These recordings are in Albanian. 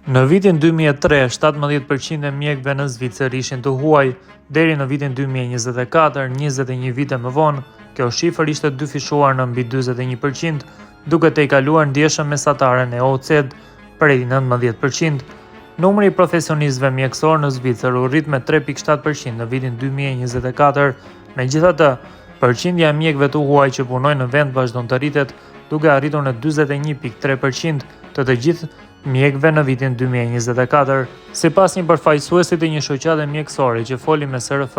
Në vitin 2003, 17% e mjekëve në Zvicër ishin të huaj, deri në vitin 2024, 21 vite më vonë, kjo shifër ishte dyfishuar në mbi 41%, duke të i kaluar ndjeshëm mesatare në OECD prej 19%. Numri i profesionistëve mjekësor në Zvicër u rrit me 3.7% në vitin 2024, megjithatë, përqindja e mjekëve të huaj që punojnë në vend vazhdon të rritet, duke arritur në 41.3% të gjithë mjekëve në vitin 2024. Sipas një përfaqësuesi të një shoqate mjekësore që foli me SRF,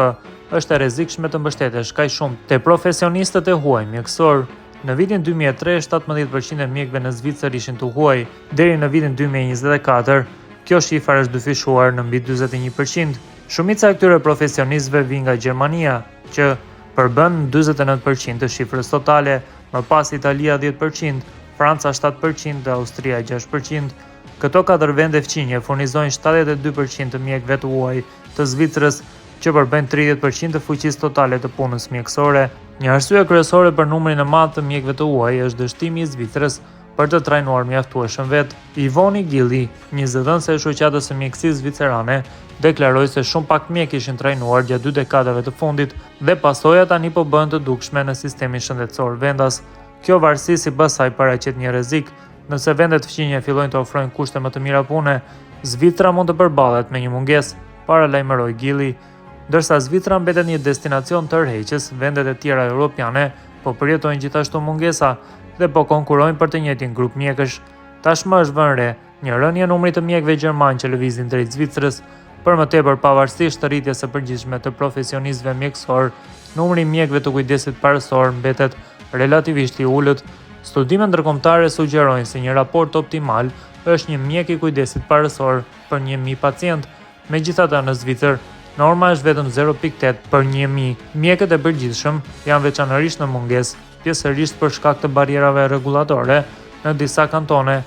është e rrezikshme të mbështetesh kaq shumë te profesionistët e huaj mjekësor. Në vitin 2003, 17% e mjekëve në Zvicër ishin të huaj, deri në vitin 2024, kjo shifër është dyfishuar në mbi 41%. Shumica e këtyre profesionistëve vijnë nga Gjermania, që përbën 49% të shifrës totale, më pas Italia 10%, Franca 7% dhe Austria 6%. Këto 4 vende fqinje furnizojnë 72% të mjekëve të huaj të Zvicrës, që përbëjnë 30% të fuqisë totale të punës mjekësore. Një arsye kryesore për numrin e madh të mjekëve të huaj është dështimi i Zvicrës për të trajnuar mjaftueshëm vetë. Ivoni Gilli, një zëdhënëse e shoqatës së mjekësisë zvicerane, deklaroi se shumë pak mjekë ishin trajnuar gjatë 2 dekadave të fundit dhe pasojat tani po bëhen të dukshme në sistemin shëndetësor vendas. Kjo varësi sipas saj paraqet një rrezik. Nëse vendet fqinje fillojnë të ofrojnë kushte më të mira pune, Zvicra mund të përballet me një mungesë, paralajmëroi Gilli. Ndërsa Zvicra mbetet një destinacion tërheqës, vendet e tjera europiane po përjetojnë gjithashtu mungesa dhe po konkurrojnë për të njëjtin grup mjekësh. Tashmë është vënë re një rënje numrit të mjekëve gjerman që lëvizin drejt Zvicrës. Për më tepër, pavarësisht të rritjes së përgjithshme të profesionistëve mjekësor, numri i mjekëve të kujdesit parësor mbetet relativisht i ulët. Studimet ndërkombëtare sugjerojnë se një raport optimal është një mjek i kujdesit parësor për 1.000 pacient. Megjithatë, në Zvicër, norma është vetëm 0.8 për 1.000. Mjekët e përgjithshëm janë veçanërisht në mungesë, pjesërisht për shkak të barierave rregullatore në disa kantone